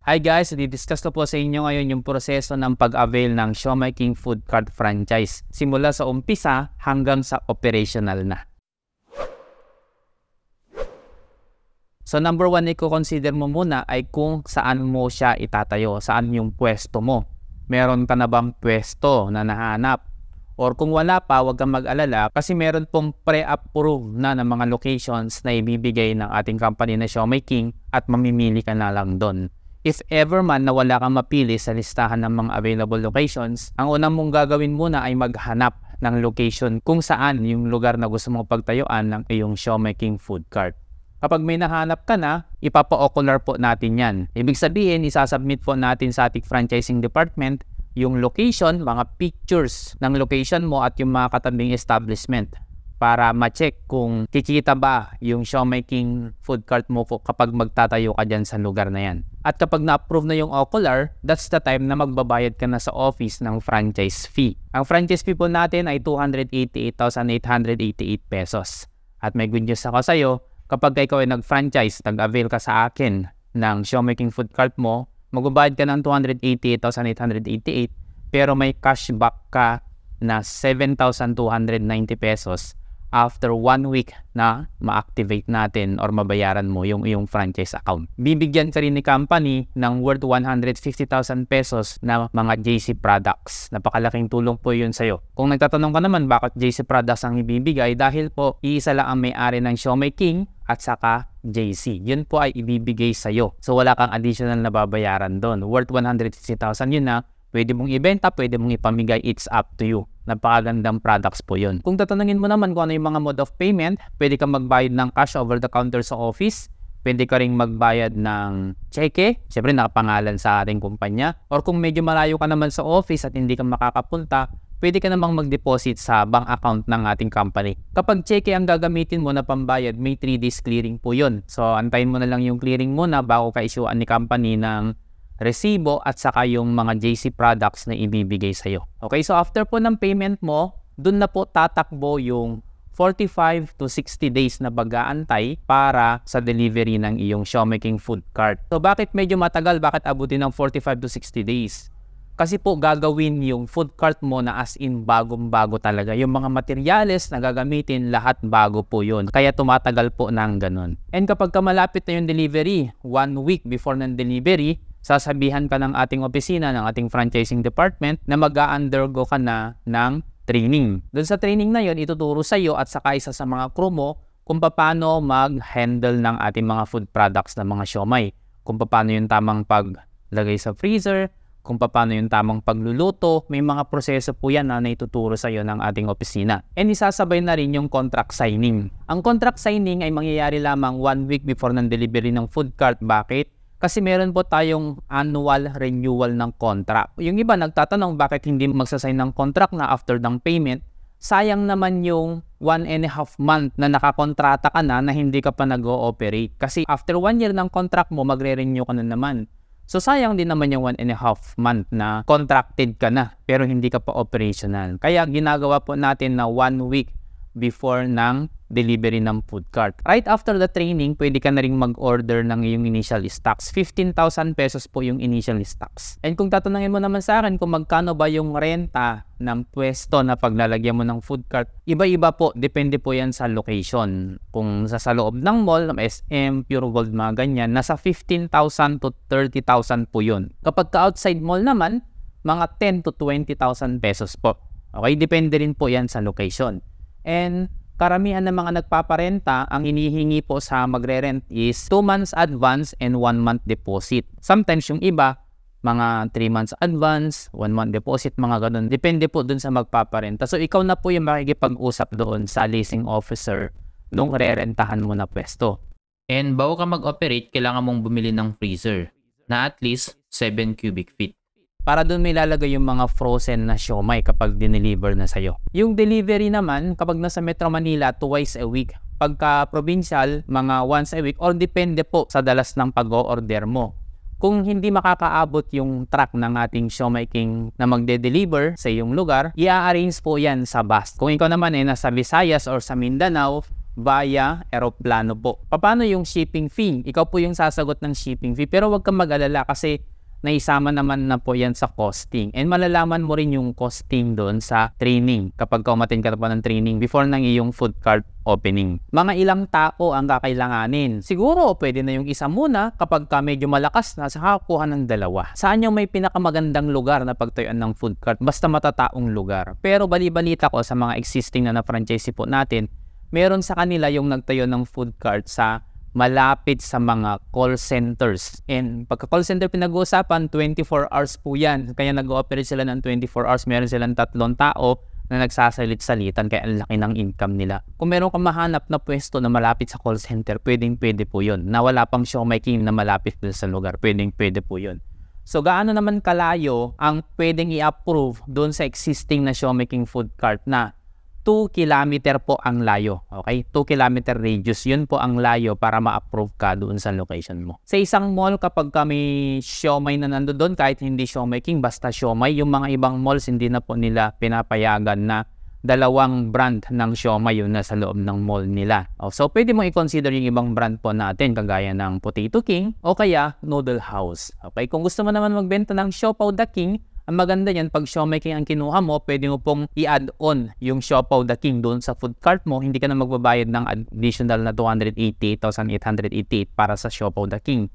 Hi guys, i-discuss ko po sa inyo ngayon yung proseso ng pag-avail ng Siomai King Food Cart franchise. Simula sa umpisa hanggang sa operational na. So number one na i-consider mo muna ay kung saan mo siya itatayo, saan yung pwesto mo. Meron ka na bang pwesto na nahanap? Or kung wala pa, huwag kang mag-alala kasi meron pong pre-approve na ng mga locations na ibibigay ng ating company na Siomai King at mamimili ka na lang doon. If ever man na wala kang mapili sa listahan ng mga available locations, ang unang mong gagawin muna ay maghanap ng location kung saan yung lugar na gusto mong pagtayuan ng iyong Siomai King Food Cart. Kapag may nahanap ka na, ipapa-ocular po natin yan. Ibig sabihin, isasubmit po natin sa ating franchising department yung location, mga pictures ng location mo at yung mga katabing establishment para ma-check kung kikita ba yung Siomai King Food Cart mo kapag magtatayo ka dyan sa lugar na yan. At kapag na-approve na yung ocular, that's the time na magbabayad ka na sa office ng franchise fee. Ang franchise fee po natin ay 288,888 pesos. At may good news ako sa'yo, kapag ikaw ay nag-franchise, nag-avail ka sa akin ng Siomai King Food Cart mo, magbabayad ka ng 288,888 pero may cashback ka na 7,290 pesos after 1 week na ma-activate natin or mabayaran mo yung iyong franchise account. Bibigyan ka rin ni company ng worth 150,000 pesos na mga JC products. Napakalaking tulong po yun sa'yo. Kung nagtatanong ka naman bakit JC products ang ibibigay, dahil po iisa lang ang may-ari ng Siomai King at saka JC. Yun po ay ibibigay sa'yo. So wala kang additional na babayaran doon. Worth 150,000 yun na pwede mong ibenta, pwede mong ipamigay, it's up to you. Napakagandang products po yun. Kung tatanungin mo naman kung ano yung mga mode of payment, pwede kang magbayad ng cash over the counter sa office, pwede ka rin magbayad ng cheque, syempre nakapangalan sa ating kumpanya, or kung medyo malayo ka naman sa office at hindi ka makakapunta, pwede ka namang mag-deposit sa bank account ng ating company. Kapag cheque ang gagamitin mo na pambayad, may 3 days clearing po yun. So antayin mo na lang yung clearing muna bago ka issuean ni company ng resibo at saka yung mga JC products na ibibigay sa'yo. Okay, so after po ng payment mo, dun na po tatakbo yung 45 to 60 days na pag-aantay para sa delivery ng iyong Siomai King Food Cart. So bakit medyo matagal? Bakit abutin ng 45 to 60 days? Kasi po gagawin yung food cart mo na as in bagong-bago talaga. Yung mga materyales na gagamitin, lahat bago po yun. Kaya tumatagal po ng ganun. And kapag malapit na yung delivery, 1 week before ng delivery, sasabihan ka ng ating opisina, ng ating franchising department na mag-a-undergo ka na ng training. Doon sa training na yon, ituturo sa iyo at saka isa sa mga crew mo kung paano mag-handle ng ating mga food products ng mga siomai. Kung paano yung tamang paglagay sa freezer, kung paano yung tamang pagluluto, may mga proseso po yan na naituturo sa iyo ng ating opisina. And isasabay na rin yung contract signing. Ang contract signing ay mangyayari lamang 1 week before ng delivery ng food cart. Bakit? Kasi meron po tayong annual renewal ng contract. Yung iba nagtatanong bakit hindi magsasign ng contract na after ng payment. Sayang naman yung 1.5 month na nakakontrata ka na hindi ka pa nag-ooperate. Kasi after 1 year ng contract mo, magre-renew ka na naman. So sayang din naman yung 1.5 month na contracted ka na pero hindi ka pa operational. Kaya ginagawa po natin na 1 week before ng delivery ng food cart. Right after the training, pwede ka na rin mag-order ng iyong initial stocks. 15,000 pesos po yung initial stocks. And kung tatanungin mo naman sa akin kung magkano ba yung renta ng pwesto na paglalagyan mo ng food cart, iba-iba po. Depende po yan sa location. Kung sa loob ng mall, SM, Pure Gold, mga ganyan, nasa 15,000 to 30,000 po yun. Kapag ka-outside mall naman, mga 10 to 20,000 pesos po. Okay, depende rin po yan sa location. And karamihan ng mga nagpaparenta, ang hinihingi po sa magre-rent is 2 months advance and 1 month deposit. Sometimes yung iba, mga 3 months advance, 1 month deposit, mga ganun. Depende po dun sa magpaparenta. So ikaw na po yung makikipag-usap doon sa leasing officer nung re-rentahan mo na pwesto. And bago ka mag-operate, kailangan mong bumili ng freezer na at least 7 cubic feet. Para doon may lalagay yung mga frozen na siomai kapag dineliver na sa'yo. Yung delivery naman, kapag nasa Metro Manila, twice a week. Pagka provincial, mga once a week or depende po sa dalas ng pag-o-order mo. Kung hindi makakaabot yung truck ng ating Siomai King na magde-deliver sa iyong lugar, i-arrange po yan sa bus. Kung ikaw naman ay nasa Visayas or sa Mindanao, via eroplano po. Paano yung shipping fee? Ikaw po yung sasagot ng shipping fee, pero huwag kang mag-alala kasi naisama naman na po yan sa costing. And malalaman mo rin yung costing doon sa training kapag umattend ka pa ng training before ng iyong food cart opening. Mga ilang tao ang kakailanganin. Siguro pwede na yung isa muna kapag ka medyo malakas na sa kuha ng dalawa. Saan yung may pinakamagandang lugar na pagtayuan ng food cart? Basta matataong lugar. Pero bali-balita ko sa mga existing na franchisee po natin, meron sa kanila yung nagtayo ng food cart sa malapit sa mga call centers. And pagka call center pinag-uusapan, 24 hours po yan. Kaya nag-ooperate sila ng 24 hours. Meron silang 3 tao na nagsasalit-salitan kaya ang laki ng income nila. Kung meron kang mahanap na pwesto na malapit sa call center, pwedeng-pwede po yun. Na wala pang Siomai King na malapit sa lugar, pwedeng-pwede po yun. So gaano naman kalayo ang pwedeng i-approve doon sa existing na Siomai King food cart na 2 kilometer po ang layo. Okay? 2 kilometer radius. Yun po ang layo para ma-approve ka doon sa location mo. Sa isang mall, kapag kami Siomai na nandoon, kahit hindi Siomai King, basta Siomai, yung mga ibang malls, hindi na po nila pinapayagan na dalawang brand ng Siomai yun na sa loob ng mall nila. So, pwede mo i-consider yung ibang brand po natin, kagaya ng Potato King o kaya Noodle House. Okay? Kung gusto mo naman magbenta ng Siopaw the King, ang maganda yan, pag Siomai King ang kinuha mo, pwede mo pong i-add on yung Siopaw the King doon sa food cart mo. Hindi ka na magbabayad ng additional na 288,888 para sa Siopaw the King.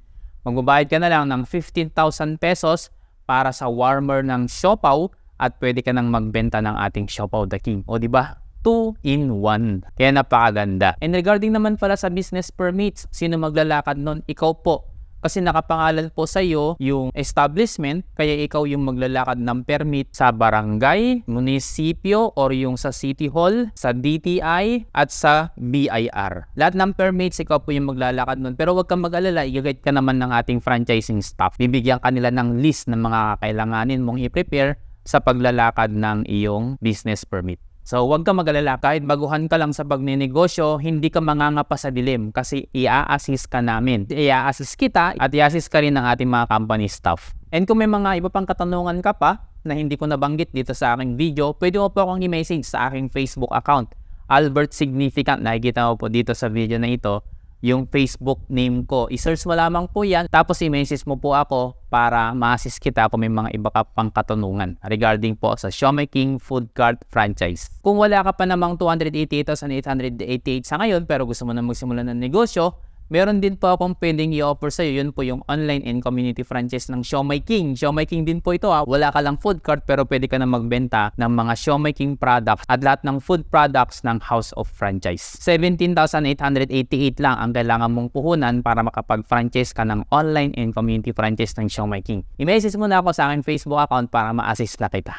Magbabayad ka na lang ng 15,000 pesos para sa warmer ng siopaw at pwede ka nang magbenta ng ating Siopaw the King. O diba? 2 in 1. Kaya napakaganda. And regarding naman pala sa business permits, sino maglalakad nun? Ikaw po. Kasi nakapangalan po sa iyo yung establishment, kaya ikaw yung maglalakad ng permit sa barangay, munisipyo, or yung sa City Hall, sa DTI, at sa BIR. Lahat ng permits, ikaw po yung maglalakad nun. Pero huwag kang mag-alala, i-guide ka naman ng ating franchising staff. Bibigyan kanila ng list ng mga kailanganin mong i-prepare sa paglalakad ng iyong business permit. So, huwag ka mag-alala, kahit baguhan ka lang sa pagninegosyo, hindi ka mangangapa sa dilim kasi i-a-assist ka namin. I-a-assist kita at i-assist ka rin ng ating mga company staff. And kung may mga iba pang katanungan ka pa na hindi ko nabanggit dito sa aking video, pwede mo po akong i-message sa aking Facebook account, Albert Significant. Nakikita mo po dito sa video na ito yung Facebook name ko. I-search mo lamang po yan, tapos i-message mo po ako para ma-assist kita kung may mga iba ka pang katanungan regarding po sa Siomai King Food Cart Franchise. Kung wala ka pa namang 288,888 sa ngayon pero gusto mo na magsimula ng negosyo, meron din po akong pwedeng i-offer sa iyo. Yun po yung online and community franchise ng Siomai King. Siomai King din po ito. Wala ka lang food cart pero pwede ka na magbenta ng mga Siomai King products at lahat ng food products ng House of Franchise. 17,888 lang ang kailangan mong puhunan para makapag-franchise ka ng online and community franchise ng Siomai King. I-message mo na ako sa aking Facebook account para ma-assist na kita.